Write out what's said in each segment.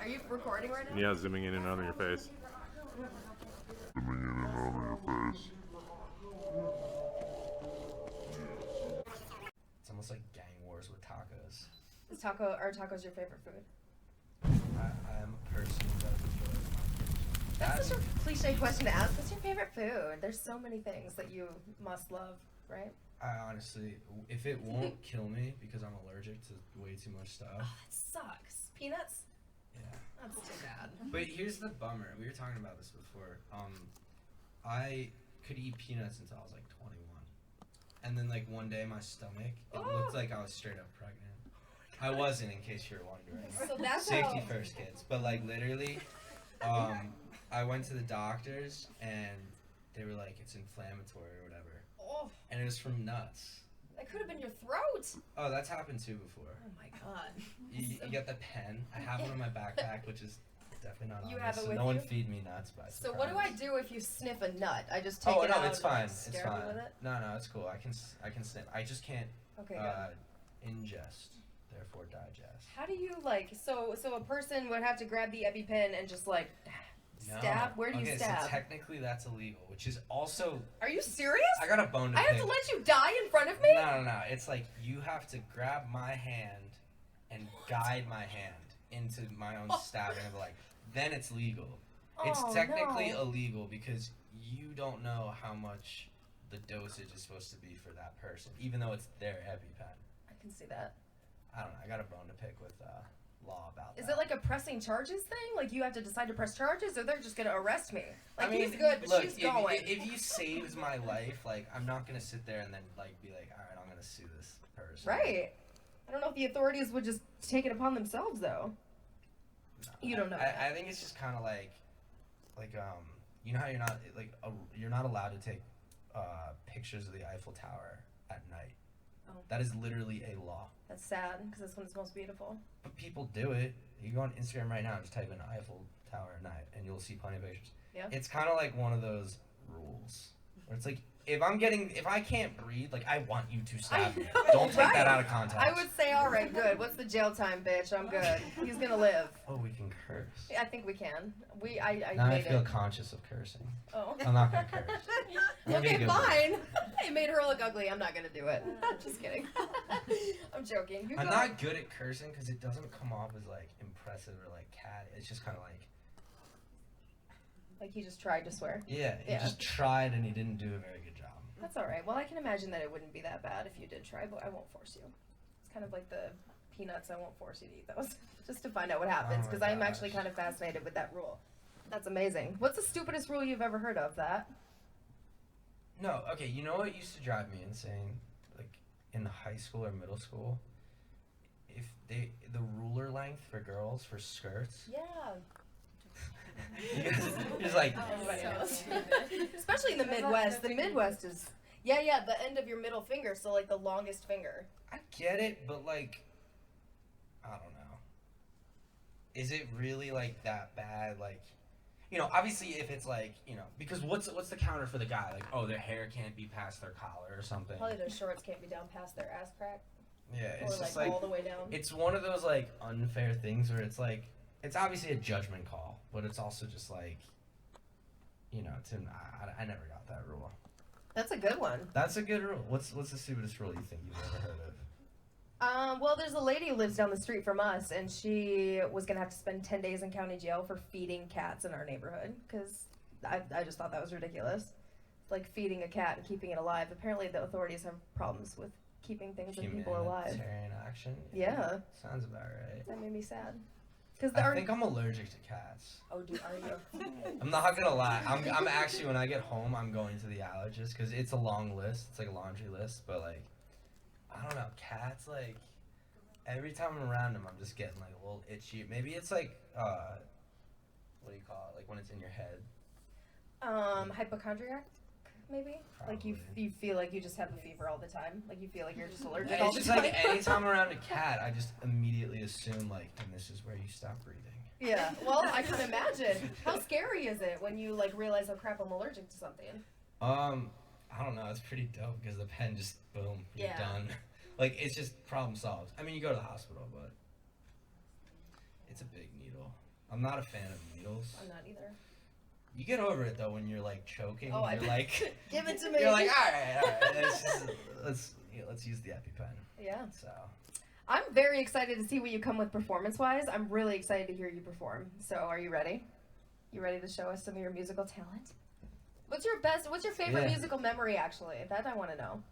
Are you recording right now? Yeah, zooming in and out on your face. It's almost like gang wars with tacos. Are tacos your favorite food? I am a person who does enjoy my That's such a cliche question to ask. What's your favorite food? There's so many things that you must love, right? I honestly, if it won't kill me because I'm allergic to way too much stuff. Oh, that sucks. Peanuts? Yeah. That's too bad. But here's the bummer. We were talking about this before. I could eat peanuts until I was like 21. And then like one day my stomach, it looked like I was straight up pregnant. I wasn't, in case you're wondering. So that's Safety how... first, kids. But like literally, I went to the doctors and they were like, it's inflammatory or whatever. Oh, And it was from nuts. that could have been your throat. Oh, that's happened too before. Oh my god. You get the pen. I have one in my backpack, which is definitely not You on have this, it so with no one you? feed me nuts by So what do I do if you sniff a nut? I just take Oh it no, out it's and fine. like, It's scare fine. you with it? No, it's cool. I can snip. I just can't Okay, good. ingest, therefore digest. How do you like? So a person would have to grab the EpiPen and just like stab. Where do you Okay, stab? so technically that's illegal, which is also. Are you serious? I got a bone to I pick. have to let you die in front of me? No. It's like you have to grab my hand and guide my hand into my own stabbing of the leg. Then it's legal. It's Oh, technically no. illegal because you don't know how much the dosage is supposed to be for that person, even though it's their EpiPen. I can see that. I don't know. I got a bone to pick with law about Is that. it like a pressing charges thing? Like you have to decide to press charges, or they're just gonna arrest me? Like I mean, he's good, but look, she's going. If you saved my life, like I'm not gonna sit there and then like be like, all right, I'm gonna sue this person. Right. I don't know if the authorities would just take it upon themselves, though. No, You don't know. I think it's just kind of like you know how you're not you're not allowed to take pictures of the Eiffel Tower at night. Oh. That is literally a law. That's sad because that's when it's most beautiful. But people do it. You go on Instagram right now and just type in Eiffel Tower at night, and you'll see plenty of pictures. Yeah. It's kind of like one of those rules where it's like if I can't breathe, like I want you to stab me. know, Don't take that right? out of context. I would say, all right, good. What's the jail time, bitch? I'm good. He's gonna live. Oh, we can curse. I think we can. I Now I made feel it. conscious of cursing. Oh. I'm not gonna curse. I'm gonna be a Okay, good boy. fine. It made her look ugly. I'm not gonna do it. Just kidding. I'm joking. You I'm go. not good at cursing because it doesn't come off as like impressive or like cat. It's just kind of like Like he just tried to swear. yeah, he Yeah. just tried and he didn't do a very good job. That's all right. Well, I can imagine that it wouldn't be that bad if you did try, but I won't force you. It's kind of like the peanuts. I won't force you to eat those, just to find out what happens, Oh my because I'm actually gosh. kind of fascinated with that rule. That's amazing. What's the stupidest rule you've ever heard of? That? No, okay. You know what used to drive me insane? Like in high school or middle school, if the ruler length for girls for skirts. Yeah. You guys just like Especially in the Midwest. The Midwest is yeah, the end of your middle finger, so like the longest finger. I get it, but like I don't know. Is it really like that bad? Like, you know, obviously if it's like, you know, because what's the counter for the guy? Like, oh, their hair can't be past their collar or something. Probably their shorts can't be down past their ass crack, Yeah, or it's just like all the way down. it's one of those like unfair things where it's like it's obviously a judgment call, but it's also just like, you know, I never got that rule. That's a good one. That's a good rule. What's the stupidest rule you think you've ever heard of? Well, there's a lady who lives down the street from us, and she was gonna have to spend 10 days in county jail for feeding cats in our neighborhood, because I just thought that was ridiculous. Like feeding a cat and keeping it alive. Apparently the authorities have problems with keeping things and people alive. Humanitarian action? Yeah. Sounds about right. That made me sad. Because I think I'm allergic to cats. Oh, dude, are you? I'm not gonna lie. I'm actually when I get home, I'm going to the allergist because it's a long list. It's like a laundry list, but like, I don't know. Cats like, every time I'm around them, I'm just getting like a little itchy. Maybe it's like, what do you call it? Like when it's in your head. Hypochondriac, maybe. Like you Probably. feel like you just have a fever all the time. Like you feel like you're just allergic And all it's the just time. like anytime I'm around a cat, I just immediately assume like, and this is where you stop breathing. Yeah, well, I can imagine. How scary is it when you like realize, oh crap, I'm allergic to something? I don't know. It's pretty dope because the pen just boom, you're Yeah. done. Like it's just problem solved. I mean, you go to the hospital, but It's a big needle. I'm not a fan of needles. I'm not either. You get over it though when you're like choking. Oh, you're like, give it to me. You're like, all right. Let's use the EpiPen. Yeah. So. I'm very excited to see what you come with performance-wise. I'm really excited to hear you perform. So, are you ready? You ready to show us some of your musical talent? What's your favorite musical memory, actually? That I want to know.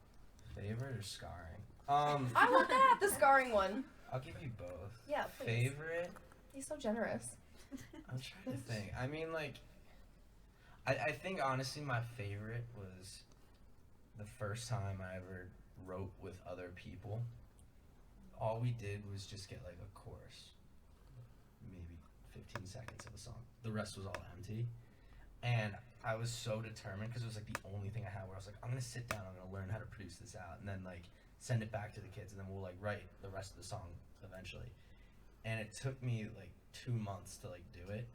Favorite or scarring? I want that, the scarring one. I'll give you both. Yeah, please. Favorite? He's so generous. I'm trying to think. I mean, like, I think honestly my favorite was the first time I ever wrote with other people. All we did was just get like a chorus, maybe 15 seconds of a song. The rest was all empty. And I was so determined because it was like the only thing I had where I was like, I'm going to sit down, I'm going to learn how to produce this out and then like send it back to the kids and then we'll like write the rest of the song eventually. And it took me like 2 months to like do it.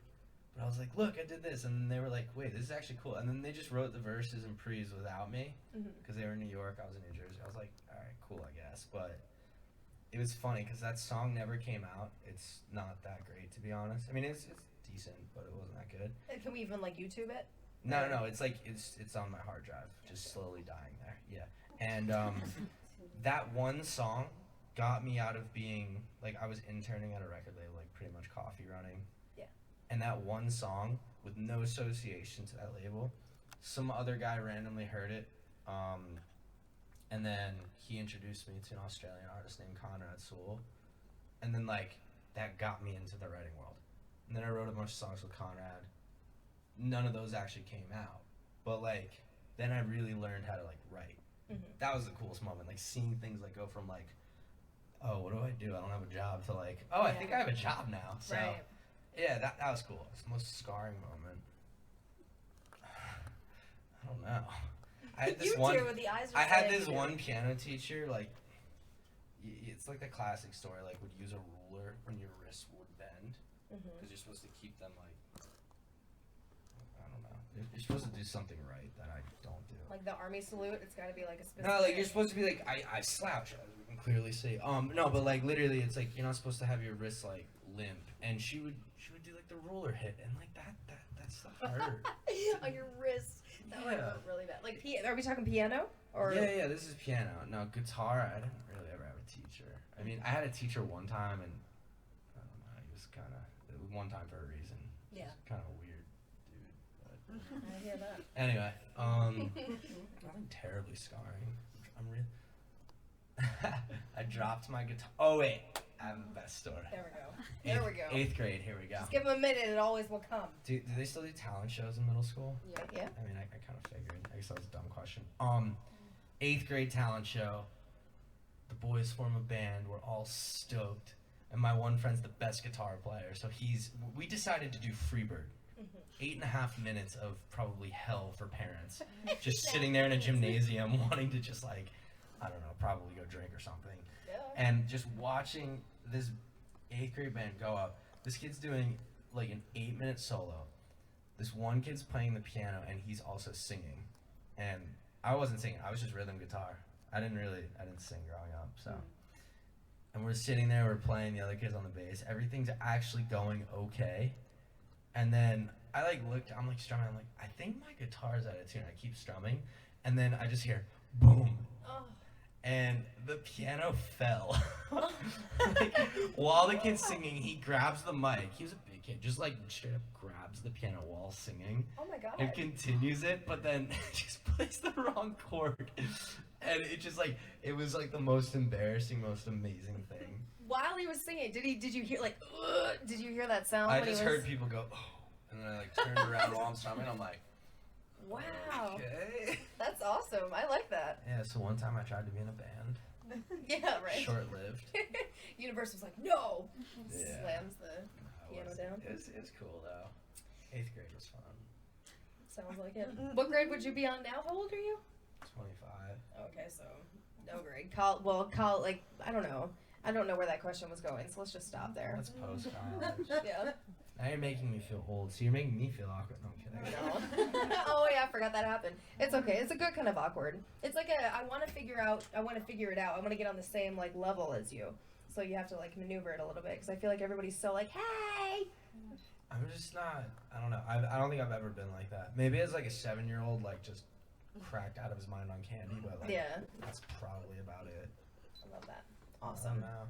But I was like, look, I did this. And they were like, wait, this is actually cool. And then they just wrote the verses and pre's without me because they were in New York. I was in New Jersey. I was like, all right, cool, I guess. But it was funny because that song never came out. It's not that great, to be honest. I mean, it's decent, but it wasn't that good. Can we even like YouTube it? No. It's like it's on my hard drive, just slowly dying there. Yeah. And that one song got me out of being like I was interning at a record label, like pretty much coffee running. Yeah. And that one song with no association to that label, some other guy randomly heard it. And then he introduced me to an Australian artist named Conrad Sewell. And then, like, that got me into the writing world. And then I wrote a bunch of songs with Conrad. None of those actually came out. But, like, then I really learned how to, like, write. That was the coolest moment. Like, seeing things, like, go from, like, oh, what do I do? I don't have a job to, like, oh, I think I have a job now. So, yeah, that was cool. It's the most scarring moment. I don't know. I had this one piano teacher, like, it's like the classic story, like, would use a ruler when your wrists would bend, because you're supposed to keep them, like, I don't know, you're supposed to do something right that I don't do. Like the army salute, it's gotta be like a specific... No, like, you're supposed to be, like, I slouch, as we can clearly see. No, but, like, literally, it's, like, you're not supposed to have your wrists, like, limp, and she would do, like, the ruler hit, and, like, that stuff hurt. On your wrist. That would hurt really bad. Like, are we talking piano? Or Yeah, this is piano. No, guitar, I didn't really ever have a teacher. I mean, I had a teacher one time, and I don't know, he was kind of, one time for a reason. Yeah. Kind of a weird dude. But. I hear that. Anyway, nothing terribly scarring. I'm really... I dropped my guitar. Oh, wait. I have the best story. There we go. 8th grade, here we go. Just give them a minute, it always will come. Do they still do talent shows in middle school? Yeah. I mean, I kind of figured. I guess that was a dumb question. 8th grade talent show. The boys form a band. We're all stoked. And my one friend's the best guitar player. So we decided to do Freebird. 8.5 minutes of probably hell for parents. Just sitting there in a gymnasium wanting to just like, I don't know, probably go drink or something. Yeah. And just watching this 8th grade band go up. This kid's doing like an 8-minute solo. This one kid's playing the piano and he's also singing. And I wasn't singing, I was just rhythm guitar. I didn't sing growing up, so. And we're sitting there, we're playing, the other kid's on the bass. Everything's actually going okay. And then I like looked, I'm like strumming, I'm like, I think my guitar's out of tune. I keep strumming. And then I just hear boom. Oh. And the piano fell. Like, while the kid's singing, he grabs the mic. He was a big kid, just like straight up grabs the piano while singing. Oh my god. And continues it, but then just plays the wrong chord. And it just like, it was like the most embarrassing, most amazing thing. While he was singing, did you hear like, did you hear that sound? I just heard people go, oh, and then I like turned around while I'm strumming. I'm like, wow. Okay. That's awesome. I like that. Yeah, so one time I tried to be in a band. Yeah, right. Short-lived. Universe was like, no. Yeah. Slams the piano down. It was cool though. 8th grade was fun. Sounds like it. What grade would you be on now? How old are you? 25. Okay, so no grade. Like, I don't know. I don't know where that question was going, so let's just stop there. That's post-college. Yeah. Now you're making me feel old, so you're making me feel awkward. No, I'm kidding. No. Oh yeah, I forgot that happened. It's okay. It's a good kind of awkward. It's like I want to figure it out. I want to get on the same like level as you. so you have to like maneuver it a little bit because I feel like everybody's so like, hey. I'm just not. I don't know. I don't think I've ever been like that. Maybe as like a 7-year-old, like just cracked out of his mind on candy, but like Yeah, that's probably about it. I love that. I don't Awesome. know.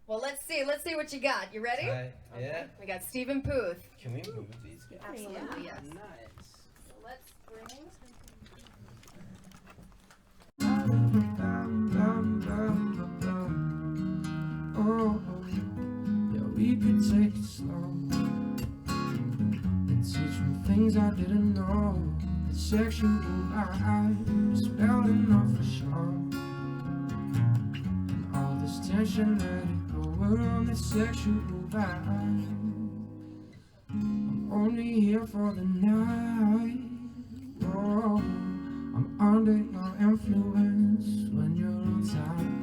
Well, let's see what you got. You ready? Right? Yeah. We got Stephen Puth. Can we move these guys? Absolutely, yes. Nice. So let's bring. Oh, yeah, we could take it slow and teach me things I didn't know. The sexual vibe is spelling off for sure. And all this tension, let it go around the sexual vibe. I'm only here for the night. Oh, I'm under your influence when you're on time.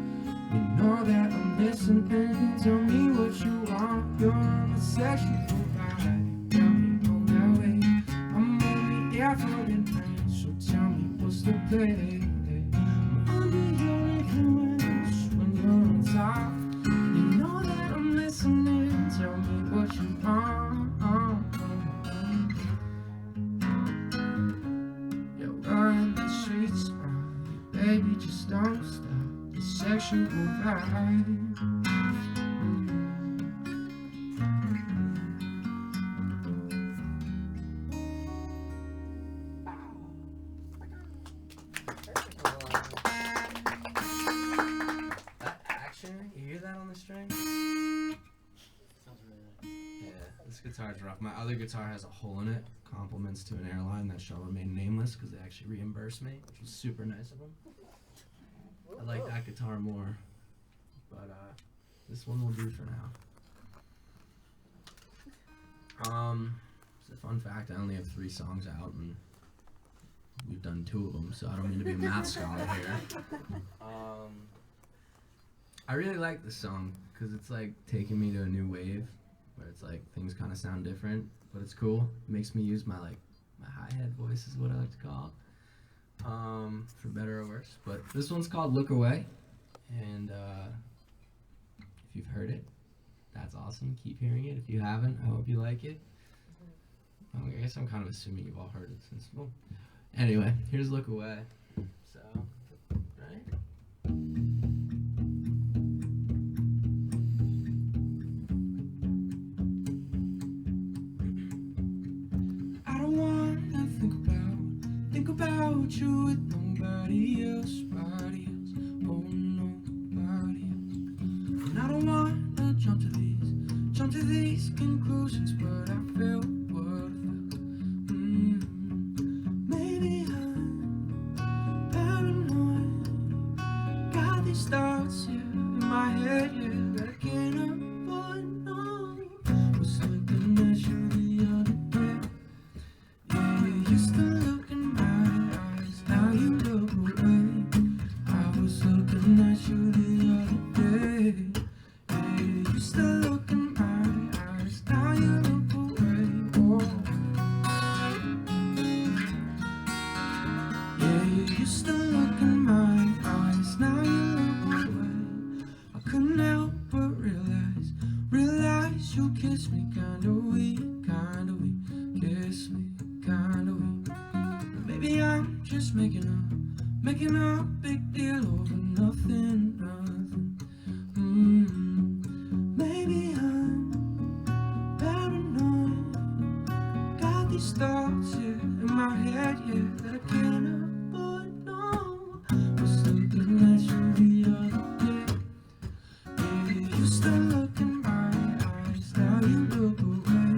You know that I'm listening. Tell me what you want. You're on the sexual vibe. Tell me go that way. I'm only here for the night. So tell me what's the play. I'm under your influence when you're on top. You know that I'm listening. Tell me what you want. Yeah, we're in the streets now. Baby, just don't stop. The sexual vibe. That action, you hear that on the string? Yeah, this guitar's rough. My other guitar has a hole in it. Compliments to an airline that shall remain nameless because they actually reimbursed me, which was super nice of them. I like that guitar more, but this one will do for now. It's a fun fact. I only have 3 songs out, and we've done 2 of them, so I don't mean to be a math scholar here. I really like this song because it's like taking me to a new wave, where it's like things kind of sound different, but it's cool. It makes me use my hi-hat voice is what I like to call it. For better or worse, but this one's called Look Away, and if you've heard it, that's awesome. Keep hearing it. If you haven't, I hope you like it. I guess I'm kind of assuming you've all heard it since. Well, anyway, here's Look Away. So, right? I don't wanna think about you with nobody else, oh nobody else. And I don't wanna jump to these conclusions, but I feel what I feel. Maybe I'm paranoid, got these thoughts here in my head, yeah, that I can't avoid, no. Was looking at you the other day. Yeah, you used to look in my eyes, now you look away. I was looking at you the other day. Yeah, you used to look in my eyes, now you look away. Oh. Yeah, you used to look in my eyes, now you look away. I couldn't help but realize you kissed me kinda weak, kiss me kinda weak. Maybe I'm just making a big deal over nothing. Maybe I'm paranoid, got these thoughts here in my head, yeah, that I can't avoid, no. Was looking at you the other day. Yeah, you used to look in my eyes, now you look away.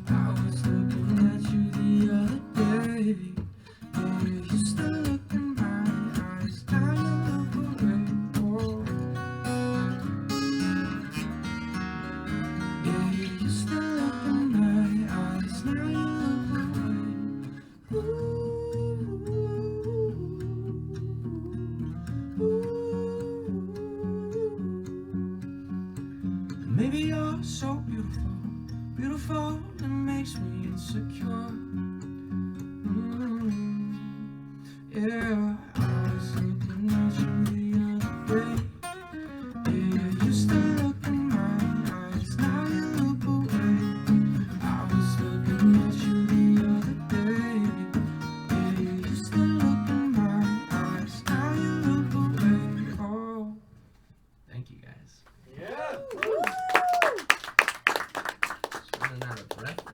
I was looking at you the other day. Yeah, you used to look in my eyes, now you look away. Oh. Yeah, you used to look in my eyes, now you look away. Ooh, maybe you're so beautiful, it makes me insecure.